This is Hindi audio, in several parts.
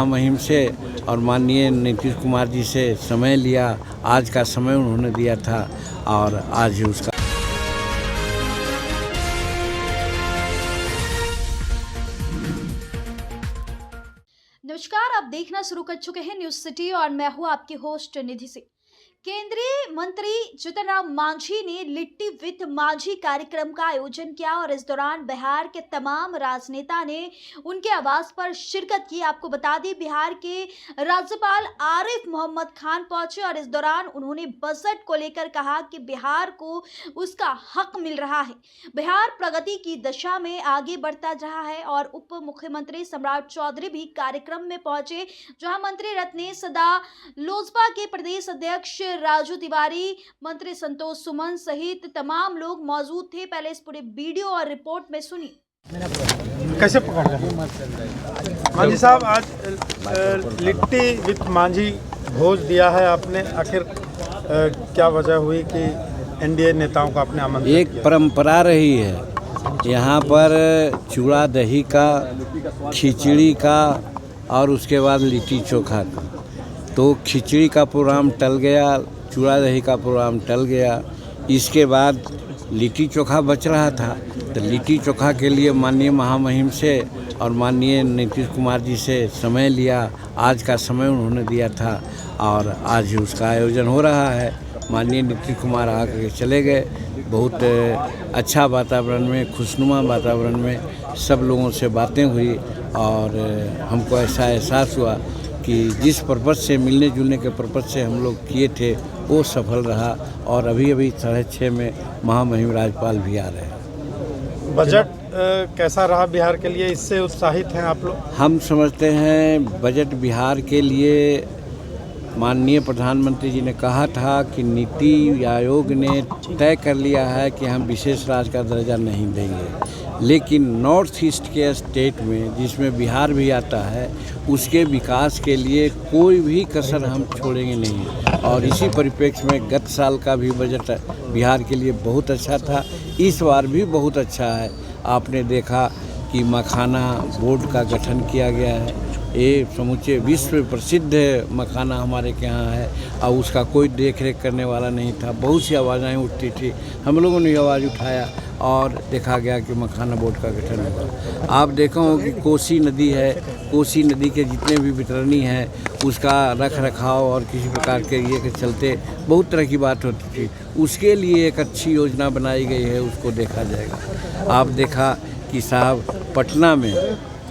मुहिम से और माननीय नीतीश कुमार जी से समय लिया, आज का समय उन्होंने दिया था और आज ही उसका नमस्कार, आप देखना शुरू कर चुके हैं न्यूज सिटी और मैं हूं आपकी होस्ट निधि सिंह। केंद्रीय मंत्री जीतन राम मांझी ने लिट्टी विद मांझी कार्यक्रम का आयोजन किया और इस दौरान बिहार के तमाम राजनेता ने उनके आवास पर शिरकत की। आपको बता दें, बिहार के राज्यपाल आरिफ मोहम्मद खान पहुंचे और इस दौरान उन्होंने बजट को लेकर कहा कि बिहार को उसका हक मिल रहा है, बिहार प्रगति की दिशा में आगे बढ़ता रहा है। और उप मुख्यमंत्री सम्राट चौधरी भी कार्यक्रम में पहुंचे, जहां मंत्री रत्नेश सदा, लोजपा के प्रदेश अध्यक्ष राजू तिवारी, मंत्री संतोष सुमन सहित तमाम लोग मौजूद थे। पहले इस पूरे वीडियो और रिपोर्ट में सुनिए। कैसे पकड़ रहे मांझी साहब, आज लिट्टी विद मांझी भोज दिया है आपने, आखिर क्या वजह हुई कि एनडीए नेताओं को आपने आमंत्रित किया? एक परंपरा रही है यहाँ पर चूड़ा दही का, खिचड़ी का और उसके बाद लिट्टी चोखा का। तो खिचड़ी का प्रोग्राम टल गया, चूड़ा दही का प्रोग्राम टल गया, इसके बाद लिट्टी चोखा बच रहा था। तो लिट्टी चोखा के लिए माननीय महामहिम से और माननीय नीतीश कुमार जी से समय लिया, आज का समय उन्होंने दिया था और आज ही उसका आयोजन हो रहा है। माननीय नीतीश कुमार आकर के चले गए, बहुत अच्छा वातावरण में, खुशनुमा वातावरण में सब लोगों से बातें हुई और हमको ऐसा एहसास हुआ कि जिस पर्पज़ से, मिलने जुलने के पर्पज़ से हम लोग किए थे वो सफल रहा। और अभी 6:30 में महामहिम राज्यपाल भी आ रहे हैं। बजट कैसा रहा बिहार के लिए, इससे उत्साहित हैं आप लोग? हम समझते हैं बजट बिहार के लिए, माननीय प्रधानमंत्री जी ने कहा था कि नीति आयोग ने तय कर लिया है कि हम विशेष राज्य का दर्जा नहीं देंगे, लेकिन नॉर्थ ईस्ट के स्टेट में, जिसमें बिहार भी आता है, उसके विकास के लिए कोई भी कसर हम छोड़ेंगे नहीं। और इसी परिप्रेक्ष्य में गत साल का भी बजट बिहार के लिए बहुत अच्छा था, इस बार भी बहुत अच्छा है। आपने देखा कि मखाना बोर्ड का गठन किया गया है, ये समूचे विश्व प्रसिद्ध मखाना हमारे के यहाँ है और उसका कोई देख रेख करने वाला नहीं था। बहुत सी आवाज़ें उठती थी, हम लोगों ने आवाज़ उठाया और देखा गया कि मखाना बोर्ड का गठन हुआ। आप देखो कि कोसी नदी है, कोसी नदी के जितने भी वितरणी हैं उसका रख रखाव और किसी प्रकार के ये के चलते बहुत तरह की बात होती थी, उसके लिए एक अच्छी योजना बनाई गई है, उसको देखा जाएगा। आप देखा कि साहब पटना में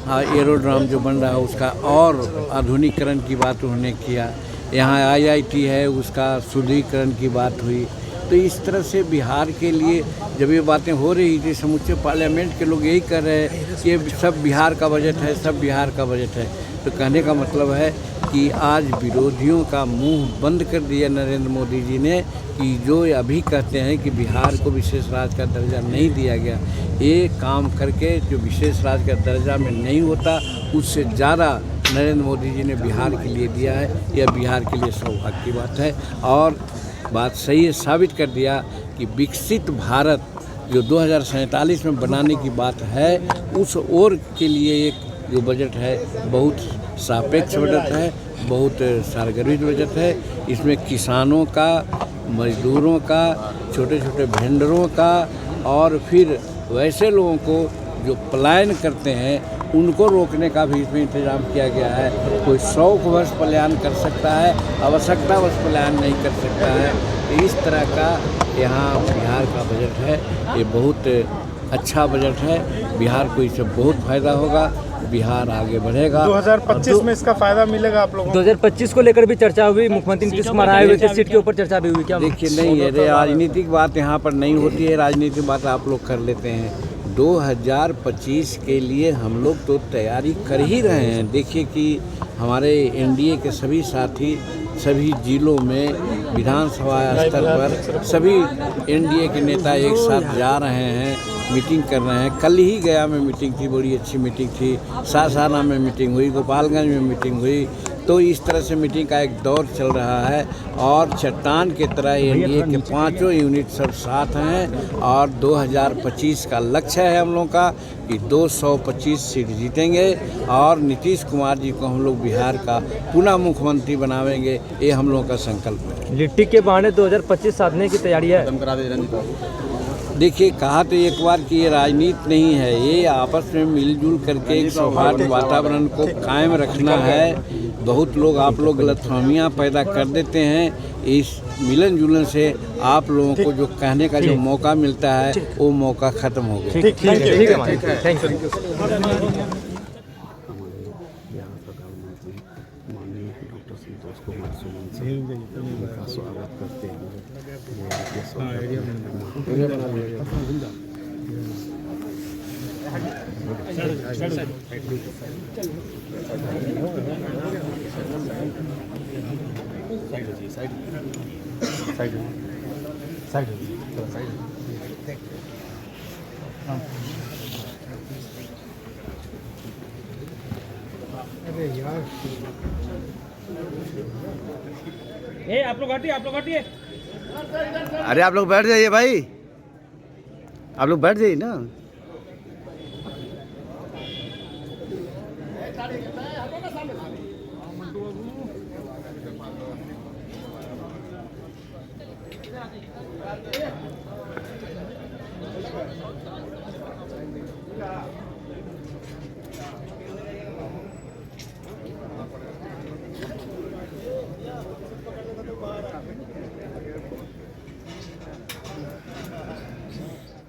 एरोड्राम जो बन रहा है उसका और आधुनिकीकरण की बात उन्होंने किया, यहाँ IIT है उसका सुदृढ़ीकरण की बात हुई। तो इस तरह से बिहार के लिए जब ये बातें हो रही थी, समूचे पार्लियामेंट के लोग यही कर रहे हैं कि ये सब बिहार का बजट है, सब बिहार का बजट है। तो कहने का मतलब है कि आज विरोधियों का मुंह बंद कर दिया नरेंद्र मोदी जी ने कि जो अभी कहते हैं कि बिहार को विशेष राज्य का दर्जा नहीं दिया गया, ये काम करके जो विशेष राज्य का दर्जा में नहीं होता उससे ज़्यादा नरेंद्र मोदी जी ने बिहार के लिए दिया है। यह बिहार के लिए सौभाग्य की बात है और बात सही है, साबित कर दिया कि विकसित भारत जो 2047 में बनाने की बात है, उस ओर के लिए एक जो बजट है बहुत सापेक्ष बजट है, बहुत सारगर्भित बजट है। इसमें किसानों का, मजदूरों का, छोटे छोटे वेंडरों का और फिर वैसे लोगों को जो पलायन करते हैं उनको रोकने का भी इसमें इंतजाम किया गया है। कोई शौकवश पलायन कर सकता है, आवश्यकतावश पलायन नहीं कर सकता है। तो इस तरह का यहाँ बिहार का बजट है, ये बहुत अच्छा बजट है। बिहार को इससे बहुत फायदा होगा, बिहार आगे बढ़ेगा। 2025 में इसका फायदा मिलेगा आप लोगों को? 2025 को लेकर भी चर्चा हुई, मुख्यमंत्री नीतीश कुमार आए हुए थे, सीट के ऊपर चर्चा भी हुई क्या? देखिए नहीं है, राजनीतिक बात यहाँ पर नहीं होती है, राजनीतिक बात आप लोग कर लेते हैं। 2025 के लिए हम लोग तो तैयारी कर ही रहे हैं। देखिए कि हमारे एनडीए के सभी साथी सभी जिलों में विधानसभा स्तर पर सभी एनडीए के नेता एक साथ जा रहे हैं, मीटिंग कर रहे हैं। कल ही गया में मीटिंग थी, बड़ी अच्छी मीटिंग थी। सासाराम में मीटिंग हुई, गोपालगंज में मीटिंग हुई, तो इस तरह से मीटिंग का एक दौर चल रहा है और चट्टान की तरह एनडीए के पांचों यूनिट सब साथ हैं और 2025 का लक्ष्य है हम लोग का कि 225 सीट जीतेंगे और नीतीश कुमार जी को हम लोग बिहार का पुनः मुख्यमंत्री बनावेंगे, ये हम लोग का संकल्प है। लिट्टी के बहाने 2025 साधने की तैयारी है। देखिए, कहा तो एक बार कि ये राजनीति नहीं है, ये आपस में मिलजुल करके एक सौहार्द वातावरण को कायम रखना है। बहुत लोग आप लोग गलतफहमियाँ पैदा कर देते हैं। इस मिलन जुलन से आप लोगों को जो कहने का जो मौका मिलता है वो मौका खत्म हो गया। ठीक है, थैंक यू। स्वागत करते हैं। आप लोग हटिए। अरे आप लोग बैठ जाइए भाई, आप लोग बैठ जाइए ना।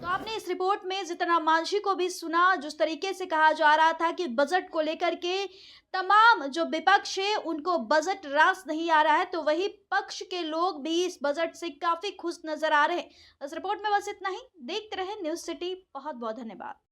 आपने इस रिपोर्ट में जीतन राम मांझी को भी सुना, जिस तरीके से कहा जा रहा था कि बजट को लेकर के तमाम जो विपक्ष है उनको बजट रास नहीं आ रहा है, तो वही पक्ष के लोग भी इस बजट से काफी खुश नजर आ रहे हैं। इस रिपोर्ट में बस इतना ही। देखते रहे न्यूज़ सिटी। बहुत बहुत धन्यवाद।